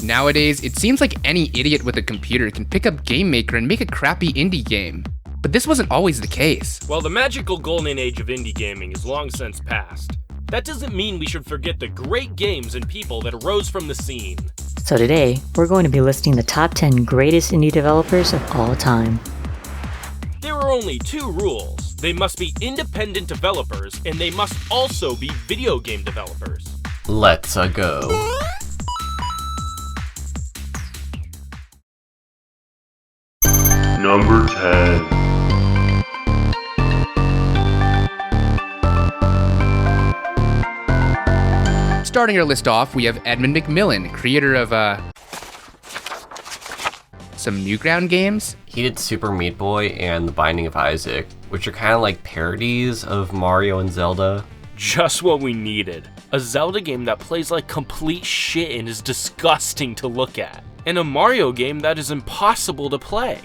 Nowadays, it seems like any idiot with a computer can pick up Game Maker and make a crappy indie game. But this wasn't always the case. Well, the magical golden age of indie gaming is long since past. That doesn't mean we should forget the great games and people that arose from the scene. So today, we're going to be listing the top 10 greatest indie developers of all time. There are only two rules. They must be independent developers, and they must also be video game developers. Let's go. Number 10. Starting our list off, we have Edmund McMillan, creator of, some Newground games. He did Super Meat Boy and The Binding of Isaac, which are kind of like parodies of Mario and Zelda. Just what we needed. A Zelda game that plays like complete shit and is disgusting to look at. And a Mario game that is impossible to play.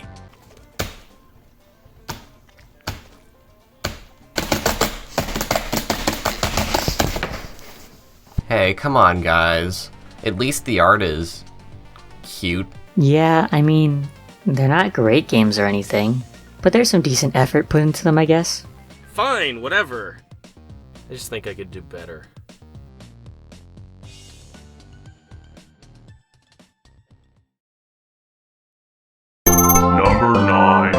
Hey, come on guys. At least the art is cute. Yeah, I mean, they're not great games or anything, but there's some decent effort put into them, I guess. Fine, whatever. I just think I could do better. Number 9.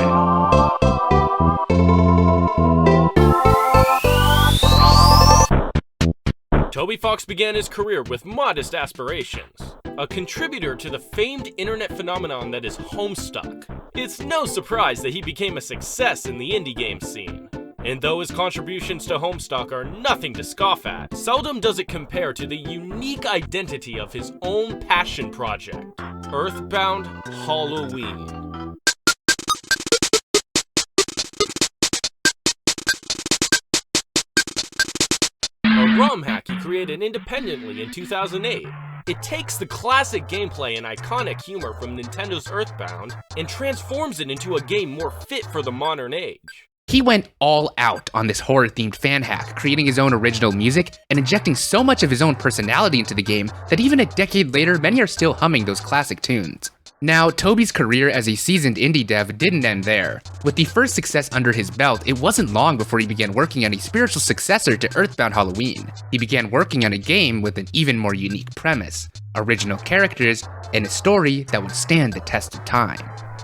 Toby Fox began his career with modest aspirations. A contributor to the famed internet phenomenon that is Homestuck. It's no surprise that he became a success in the indie game scene. And though his contributions to Homestuck are nothing to scoff at, seldom does it compare to the unique identity of his own passion project, Earthbound Halloween. A ROM hack he created independently in 2008. It takes the classic gameplay and iconic humor from Nintendo's Earthbound and transforms it into a game more fit for the modern age. He went all out on this horror-themed fan hack, creating his own original music and injecting so much of his own personality into the game that even a decade later, many are still humming those classic tunes. Now, Toby's career as a seasoned indie dev didn't end there. With the first success under his belt, it wasn't long before he began working on a spiritual successor to Earthbound Halloween. He began working on a game with an even more unique premise, original characters, and a story that would stand the test of time.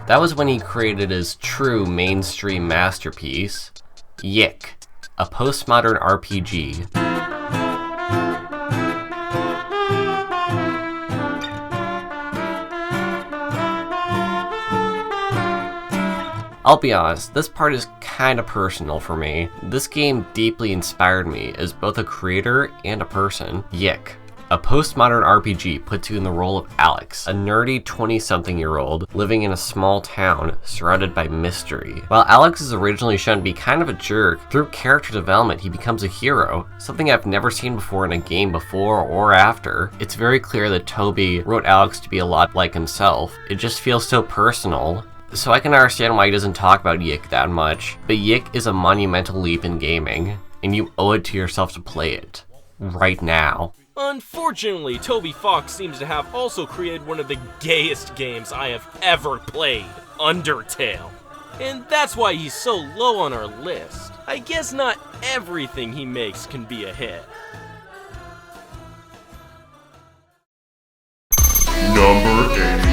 That was when he created his true mainstream masterpiece, Yick, a postmodern RPG. I'll be honest, this part is kinda personal for me. This game deeply inspired me as both a creator and a person. Yick, a postmodern RPG, puts you in the role of Alex, a nerdy 20-something-year-old living in a small town surrounded by mystery. While Alex is originally shown to be kind of a jerk, through character development he becomes a hero, something I've never seen before in a game before or after. It's very clear that Toby wrote Alex to be a lot like himself. It just feels so personal. So I can understand why he doesn't talk about Yick that much, but Yick is a monumental leap in gaming, and you owe it to yourself to play it. Right now. Unfortunately, Toby Fox seems to have also created one of the gayest games I have ever played, Undertale. And that's why he's so low on our list. I guess not everything he makes can be a hit. Number 8.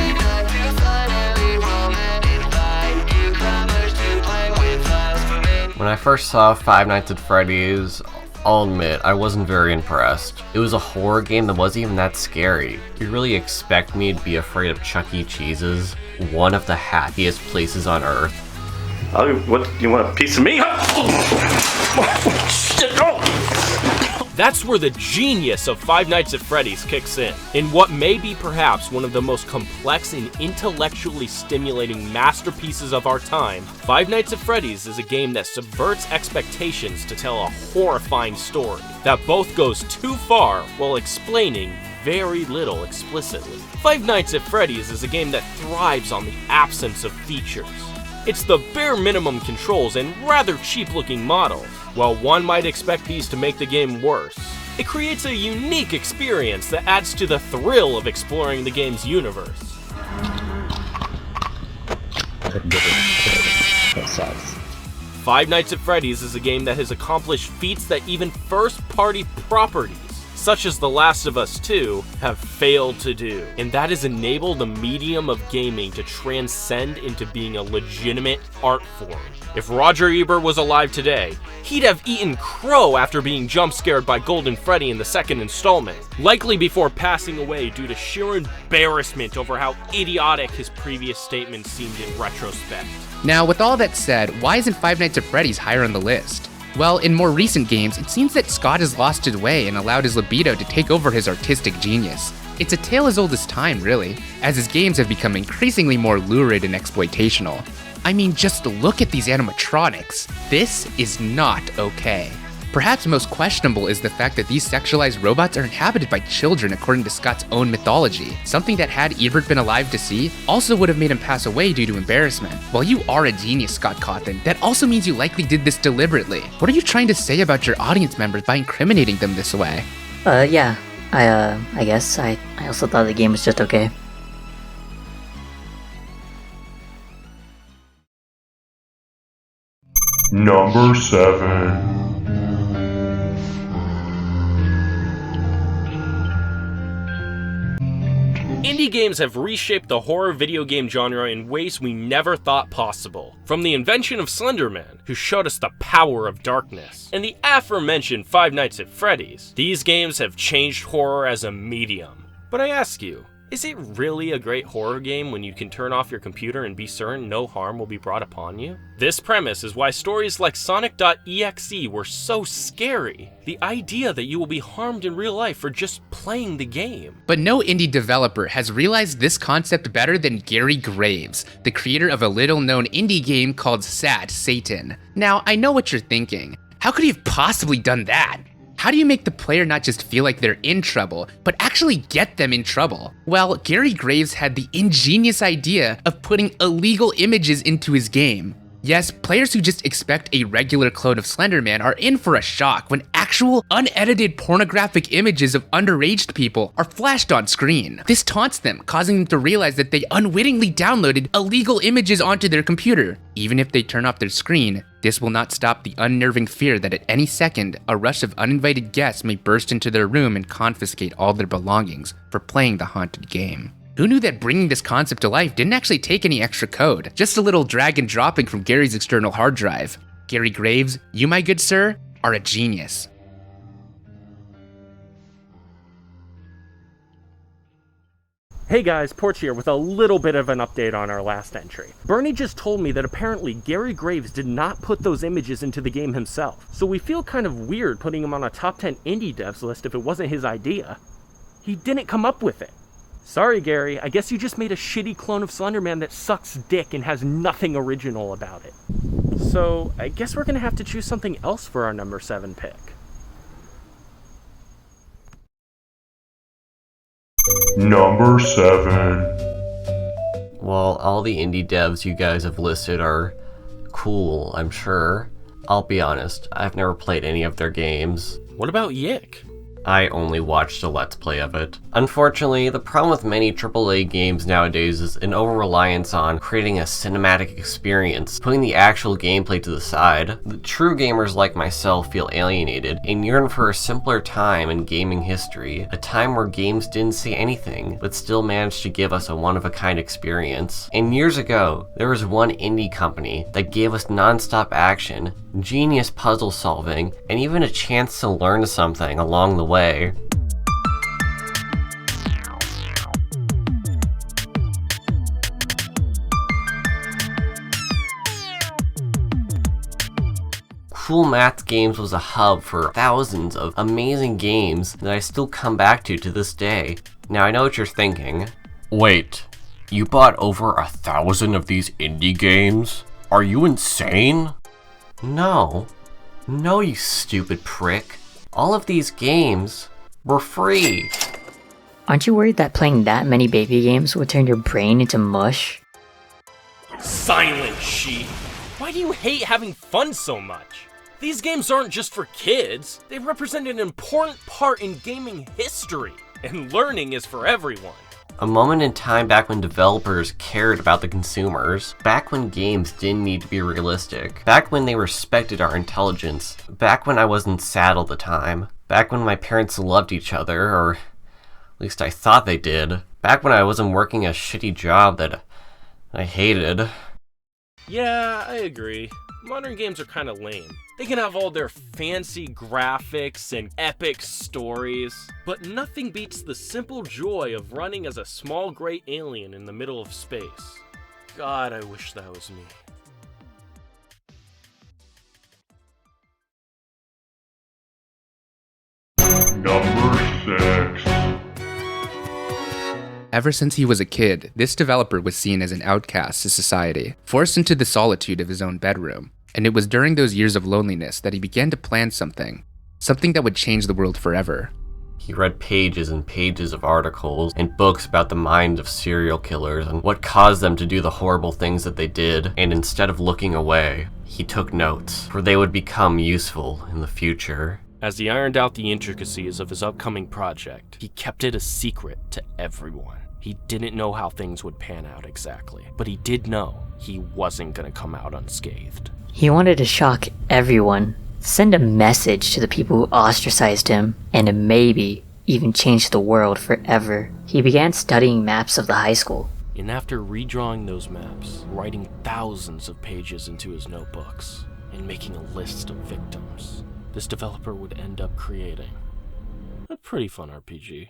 When I first saw Five Nights at Freddy's, I'll admit, I wasn't very impressed. It was a horror game that wasn't even that scary. You really expect me to be afraid of Chuck E. Cheese's, one of the happiest places on Earth? What, you want a piece of me? That's where the genius of Five Nights at Freddy's kicks in what may be perhaps one of the most complex and intellectually stimulating masterpieces of our time. Five Nights at Freddy's is a game that subverts expectations to tell a horrifying story that both goes too far while explaining very little explicitly. Five Nights at Freddy's is a game that thrives on the absence of features. It's the bare minimum controls and rather cheap looking models. While one might expect these to make the game worse, It creates a unique experience that adds to the thrill of exploring the game's universe. That sucks. Five Nights at Freddy's is a game that has accomplished feats that even first-party properties, such as The Last of Us 2, have failed to do, and that is enable the medium of gaming to transcend into being a legitimate art form. If Roger Ebert was alive today, he'd have eaten crow after being jump-scared by Golden Freddy in the second installment, likely before passing away due to sheer embarrassment over how idiotic his previous statements seemed in retrospect. Now, with all that said, why isn't Five Nights at Freddy's higher on the list? Well, in more recent games, it seems that Scott has lost his way and allowed his libido to take over his artistic genius. It's a tale as old as time, really, as his games have become increasingly more lurid and exploitational. I mean, just look at these animatronics. This is not okay. Perhaps most questionable is the fact that these sexualized robots are inhabited by children according to Scott's own mythology, something that had Ebert been alive to see, also would have made him pass away due to embarrassment. While you are a genius, Scott Cawthon, that also means you likely did this deliberately. What are you trying to say about your audience members by incriminating them this way? Yeah. I guess I also thought the game was just okay. Number 7. Indie games have reshaped the horror video game genre in ways we never thought possible. From the invention of Slender Man, who showed us the power of darkness, and the aforementioned Five Nights at Freddy's, these games have changed horror as a medium. But I ask you, is it really a great horror game when you can turn off your computer and be certain no harm will be brought upon you? This premise is why stories like Sonic.exe were so scary. The idea that you will be harmed in real life for just playing the game. But no indie developer has realized this concept better than Gary Graves, the creator of a little-known indie game called Sad Satan. Now, I know what you're thinking. How could he have possibly done that? How do you make the player not just feel like they're in trouble, but actually get them in trouble? Well, Gary Graves had the ingenious idea of putting illegal images into his game. Yes, players who just expect a regular clone of Slender Man are in for a shock when actual, unedited pornographic images of underaged people are flashed on screen. This taunts them, causing them to realize that they unwittingly downloaded illegal images onto their computer. Even if they turn off their screen, this will not stop the unnerving fear that at any second, a rush of uninvited guests may burst into their room and confiscate all their belongings for playing the haunted game. Who knew that bringing this concept to life didn't actually take any extra code? Just a little drag and dropping from Gary's external hard drive. Gary Graves, you, my good sir, are a genius. Hey guys, Porch here with a little bit of an update on our last entry. Bernie just told me that apparently Gary Graves did not put those images into the game himself, so we feel kind of weird putting him on a top 10 indie devs list if it wasn't his idea. He didn't come up with it. Sorry Gary, I guess you just made a shitty clone of Slender Man that sucks dick and has nothing original about it. So, I guess we're gonna have to choose something else for our number 7 pick. Number 7. Well, all the indie devs you guys have listed are cool, I'm sure. I'll be honest, I've never played any of their games. What about Yick? I only watched a Let's Play of it. Unfortunately, the problem with many AAA games nowadays is an over-reliance on creating a cinematic experience, putting the actual gameplay to the side. The true gamers like myself feel alienated and yearn for a simpler time in gaming history, a time where games didn't say anything, but still managed to give us a one-of-a-kind experience. And years ago, there was one indie company that gave us non-stop action, genius puzzle solving, and even a chance to learn something along the way. Cool Math Games was a hub for thousands of amazing games that I still come back to this day. Now I know what you're thinking. Wait, you bought over 1,000 of these indie games? Are you insane? No, you stupid prick. All of these games were free. Aren't you worried that playing that many baby games would turn your brain into mush? Silent sheep! Why do you hate having fun so much? These games aren't just for kids, they represent an important part in gaming history, and learning is for everyone. A moment in time back when developers cared about the consumers, back when games didn't need to be realistic, back when they respected our intelligence, back when I wasn't sad all the time, back when my parents loved each other, or at least I thought they did, back when I wasn't working a shitty job that I hated. Yeah, I agree. Modern games are kinda lame. They can have all their fancy graphics and epic stories, but nothing beats the simple joy of running as a small gray alien in the middle of space. God, I wish that was me. Number 6. Ever since he was a kid, this developer was seen as an outcast to society, forced into the solitude of his own bedroom. And it was during those years of loneliness that he began to plan something that would change the world forever. He read pages and pages of articles and books about the minds of serial killers and what caused them to do the horrible things that they did, and instead of looking away, he took notes, for they would become useful in the future. As he ironed out the intricacies of his upcoming project, he kept it a secret to everyone. He didn't know how things would pan out exactly, but he did know he wasn't gonna come out unscathed. He wanted to shock everyone, send a message to the people who ostracized him, and maybe even change the world forever. He began studying maps of the high school. And after redrawing those maps, writing thousands of pages into his notebooks, and making a list of victims, this developer would end up creating a pretty fun RPG.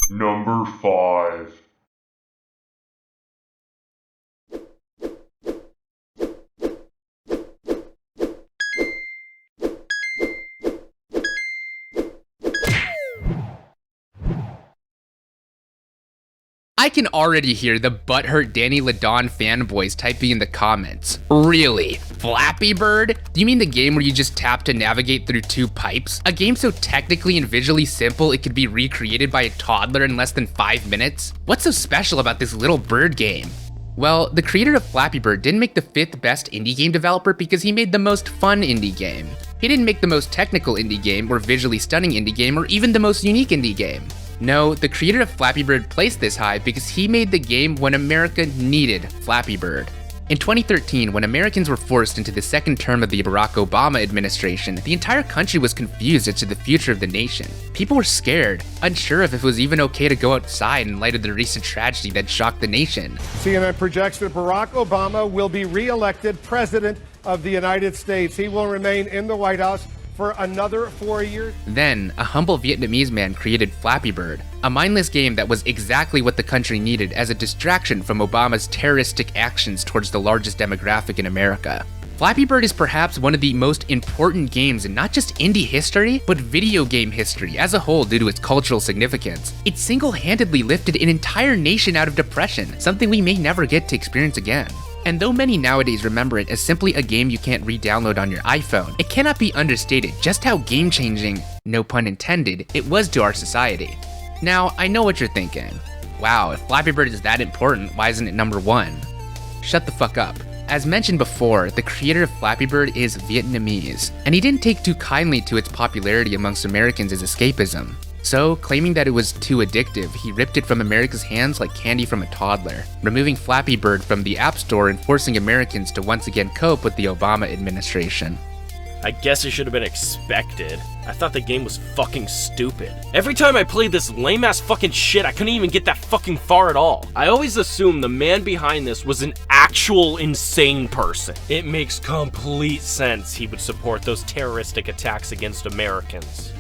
Number 5. I can already hear the butthurt Danny Ladon fanboys typing in the comments. Really? Flappy Bird? Do you mean the game where you just tap to navigate through 2 pipes? A game so technically and visually simple it could be recreated by a toddler in less than 5 minutes? What's so special about this little bird game? Well, the creator of Flappy Bird didn't make the 5th best indie game developer because he made the most fun indie game. He didn't make the most technical indie game or visually stunning indie game or even the most unique indie game. No, the creator of Flappy Bird placed this high because he made the game when America needed Flappy Bird. In 2013, when Americans were forced into the second term of the Barack Obama administration, the entire country was confused as to the future of the nation. People were scared, unsure if it was even okay to go outside in light of the recent tragedy that shocked the nation. CNN projects that Barack Obama will be re-elected president of the United States. He will remain in the White House for another 4 years. Then, a humble Vietnamese man created Flappy Bird, a mindless game that was exactly what the country needed as a distraction from Obama's terroristic actions towards the largest demographic in America. Flappy Bird is perhaps one of the most important games in not just indie history, but video game history as a whole due to its cultural significance. It single-handedly lifted an entire nation out of depression, something we may never get to experience again. And though many nowadays remember it as simply a game you can't re-download on your iPhone, it cannot be understated just how game-changing, no pun intended, it was to our society. Now, I know what you're thinking. Wow, if Flappy Bird is that important, why isn't it number 1? Shut the fuck up. As mentioned before, the creator of Flappy Bird is Vietnamese, and he didn't take too kindly to its popularity amongst Americans as escapism. So, claiming that it was too addictive, he ripped it from America's hands like candy from a toddler, removing Flappy Bird from the App Store and forcing Americans to once again cope with the Obama administration. I guess it should have been expected. I thought the game was fucking stupid. Every time I played this lame-ass fucking shit, I couldn't even get that fucking far at all. I always assumed the man behind this was an actual insane person. It makes complete sense he would support those terroristic attacks against Americans.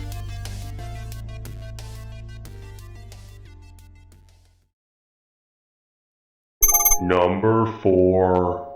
Number 4.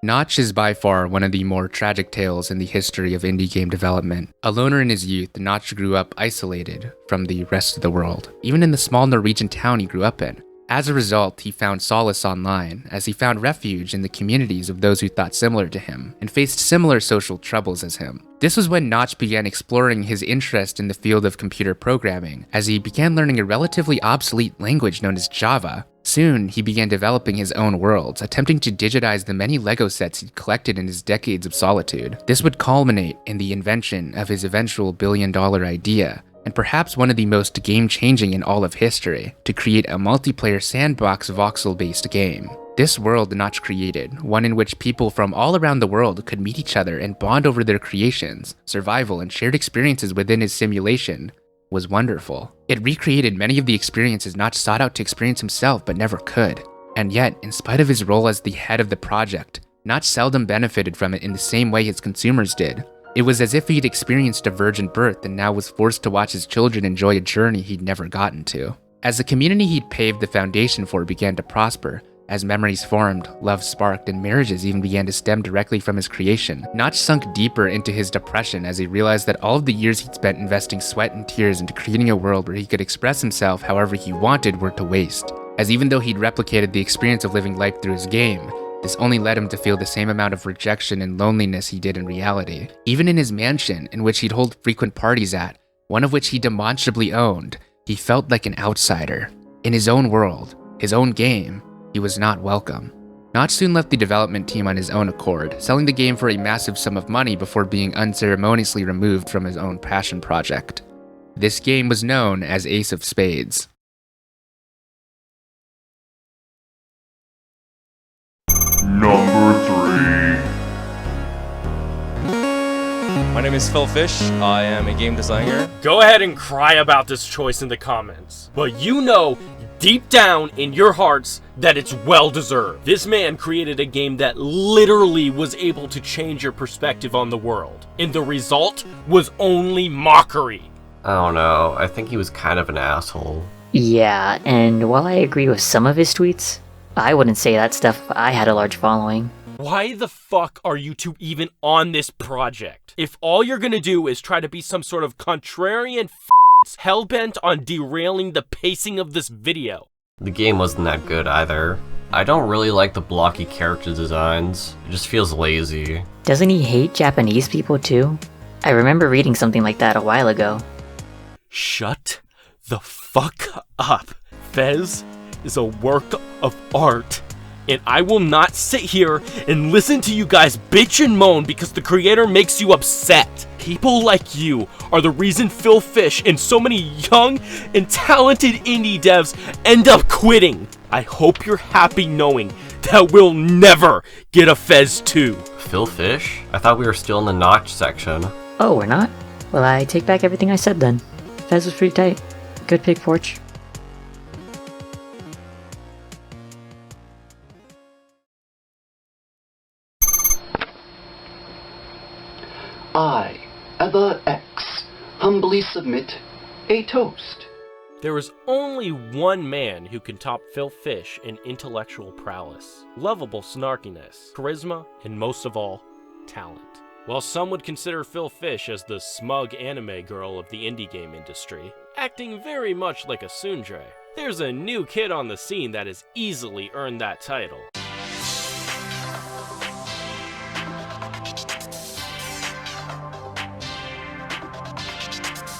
Notch is by far one of the more tragic tales in the history of indie game development. A loner in his youth, Notch grew up isolated from the rest of the world, even in the small Norwegian town he grew up in. As a result, he found solace online, as he found refuge in the communities of those who thought similar to him, and faced similar social troubles as him. This was when Notch began exploring his interest in the field of computer programming, as he began learning a relatively obsolete language known as Java. Soon, he began developing his own worlds, attempting to digitize the many Lego sets he'd collected in his decades of solitude. This would culminate in the invention of his eventual billion-dollar idea, and perhaps one of the most game-changing in all of history, to create a multiplayer sandbox voxel-based game. This world Notch created, one in which people from all around the world could meet each other and bond over their creations, survival, and shared experiences within his simulation, was wonderful. It recreated many of the experiences Notch sought out to experience himself but never could. And yet, in spite of his role as the head of the project, Notch seldom benefited from it in the same way his consumers did. It was as if he'd experienced a virgin birth and now was forced to watch his children enjoy a journey he'd never gotten to. As the community he'd paved the foundation for began to prosper, as memories formed, love sparked, and marriages even began to stem directly from his creation, Notch sunk deeper into his depression as he realized that all of the years he'd spent investing sweat and tears into creating a world where he could express himself however he wanted were to waste. As even though he'd replicated the experience of living life through his game, this only led him to feel the same amount of rejection and loneliness he did in reality. Even in his mansion, in which he'd hold frequent parties at, one of which he demonstrably owned, he felt like an outsider. In his own world, his own game, he was not welcome. Notch soon left the development team on his own accord, selling the game for a massive sum of money before being unceremoniously removed from his own passion project. This game was known as Ace of Spades. Number 3. My name is Phil Fish. I am a game designer. Go ahead and cry about this choice in the comments. But you know, deep down in your hearts, that it's well deserved. This man created a game that literally was able to change your perspective on the world. And the result was only mockery. I don't know, I think he was kind of an asshole. Yeah, and while I agree with some of his tweets, I wouldn't say that stuff if I had a large following. Why the fuck are you two even on this project? If all you're gonna do is try to be some sort of contrarian hellbent on derailing the pacing of this video. The game wasn't that good either. I don't really like the blocky character designs. It just feels lazy. Doesn't he hate Japanese people too? I remember reading something like that a while ago. Shut the fuck up. Fez is a work of art, and I will not sit here and listen to you guys bitch and moan because the creator makes you upset. People like you are the reason Phil Fish and so many young and talented indie devs end up quitting. I hope you're happy knowing that we'll never get a Fez 2. Phil Fish? I thought we were still in the Notch section. Oh, we're not? Well, I take back everything I said then. Fez was pretty tight. Good pick, Porch. I, Ever X, humbly submit a toast. There is only one man who can top Phil Fish in intellectual prowess, lovable snarkiness, charisma, and most of all, talent. While some would consider Phil Fish as the smug anime girl of the indie game industry, acting very much like a tsundere, there's a new kid on the scene that has easily earned that title.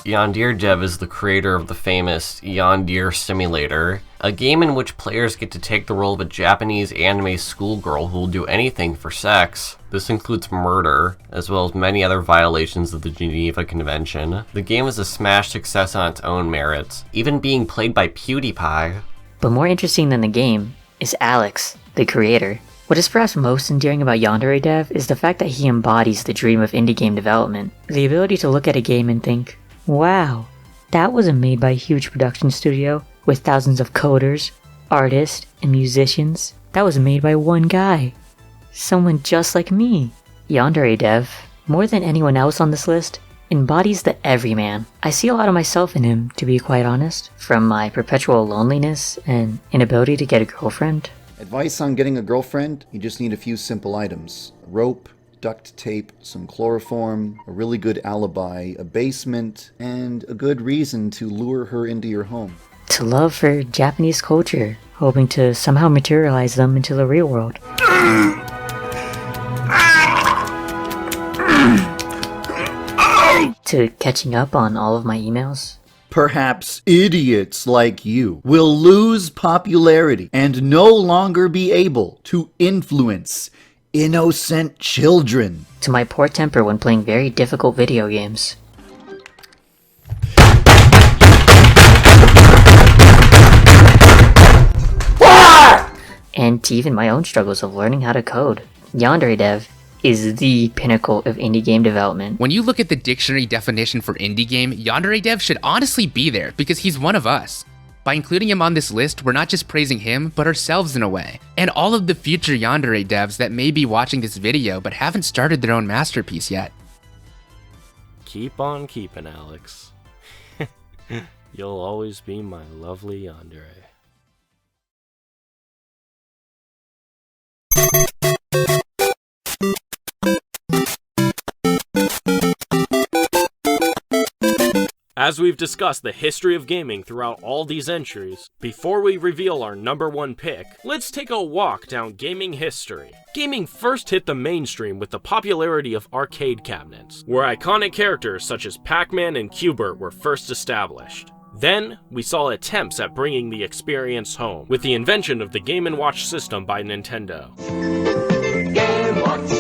Yander Dev is the creator of the famous Yander Simulator, a game in which players get to take the role of a Japanese anime schoolgirl who will do anything for sex. This includes murder, as well as many other violations of the Geneva Convention. The game is a smash success on its own merits, even being played by PewDiePie. But more interesting than the game is Alex, the creator. What is perhaps most endearing about Yander Dev is the fact that he embodies the dream of indie game development. The ability to look at a game and think, wow, that wasn't made by a huge production studio with thousands of coders, artists, and musicians. That was made by one guy. Someone just like me. Yander Dev, more than anyone else on this list, embodies the everyman. I see a lot of myself in him, to be quite honest, from my perpetual loneliness and inability to get a girlfriend. Advice on getting a girlfriend? You just need a few simple items. A rope, duct tape, some chloroform, a really good alibi, a basement, and a good reason to lure her into your home. to love for Japanese culture, hoping to somehow materialize them into the real world. To catching up on all of my emails. Perhaps idiots like you will lose popularity and no longer be able to influence innocent children. To my poor temper when playing very difficult video games. And to even my own struggles of learning how to code. Yander Dev is the pinnacle of indie game development. When you look at the dictionary definition for indie game, Yander Dev should honestly be there because he's one of us. By including him on this list, we're not just praising him, but ourselves in a way. And all of the future Yander devs that may be watching this video but haven't started their own masterpiece yet. Keep on keeping, Alex. You'll always be my lovely Yandere. As we've discussed the history of gaming throughout all these entries, before we reveal our #1 pick, let's take a walk down gaming history. Gaming first hit the mainstream with the popularity of arcade cabinets, where iconic characters such as Pac-Man and Q*bert were first established. Then, we saw attempts at bringing the experience home, with the invention of the Game & Watch system by Nintendo. Game Watch.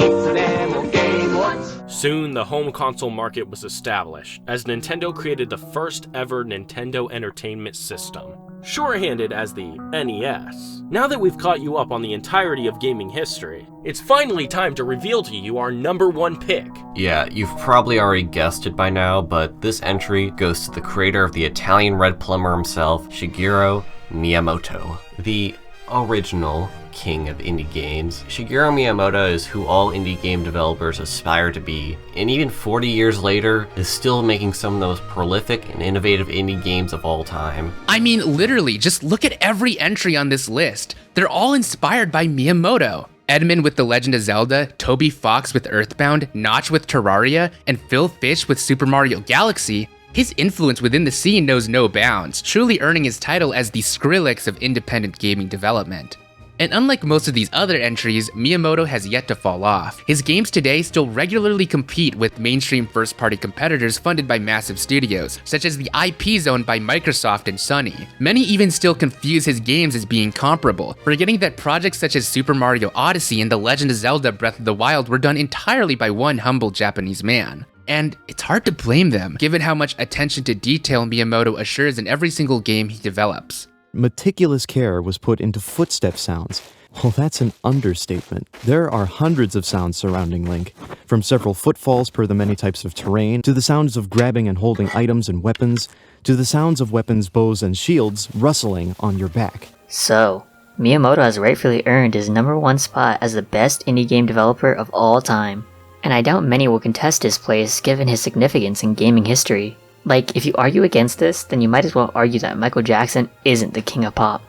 It's an animal Game Watch. Soon, the home console market was established, as Nintendo created the first ever Nintendo Entertainment System, shorthanded as the NES. Now that we've caught you up on the entirety of gaming history, it's finally time to reveal to you our #1 pick. Yeah, you've probably already guessed it by now, but this entry goes to the creator of the Italian Red Plumber himself, Shigeru Miyamoto, the original king of indie games. Shigeru Miyamoto is who all indie game developers aspire to be, and even 40 years later is still making some of the most prolific and innovative indie games of all time. I mean, literally, just look at every entry on this list. They're all inspired by Miyamoto. Edmund with The Legend of Zelda, Toby Fox with Earthbound, Notch with Terraria, and Phil Fish with Super Mario Galaxy. His influence within the scene knows no bounds, truly earning his title as the Skrillex of independent gaming development. And unlike most of these other entries, Miyamoto has yet to fall off. His games today still regularly compete with mainstream first-party competitors funded by massive studios, such as the IPs owned by Microsoft and Sony. Many even still confuse his games as being comparable, forgetting that projects such as Super Mario Odyssey and The Legend of Zelda Breath of the Wild were done entirely by one humble Japanese man. And it's hard to blame them, given how much attention to detail Miyamoto assures in every single game he develops. Meticulous care was put into footstep sounds. Well, that's an understatement. There are hundreds of sounds surrounding Link, from several footfalls per the many types of terrain, to the sounds of grabbing and holding items and weapons, to the sounds of weapons, bows, and shields rustling on your back. So, Miyamoto has rightfully earned his #1 spot as the best indie game developer of all time. And I doubt many will contest his place given his significance in gaming history. Like, if you argue against this, then you might as well argue that Michael Jackson isn't the king of pop.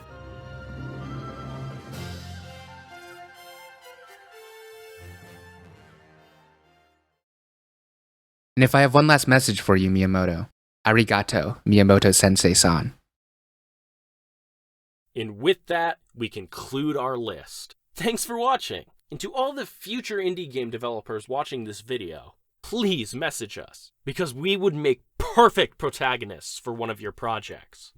And if I have one last message for you, Miyamoto. Arigato, Miyamoto-sensei-san. And with that, we conclude our list. Thanks for watching! And to all the future indie game developers watching this video, please message us, because we would make perfect protagonists for one of your projects.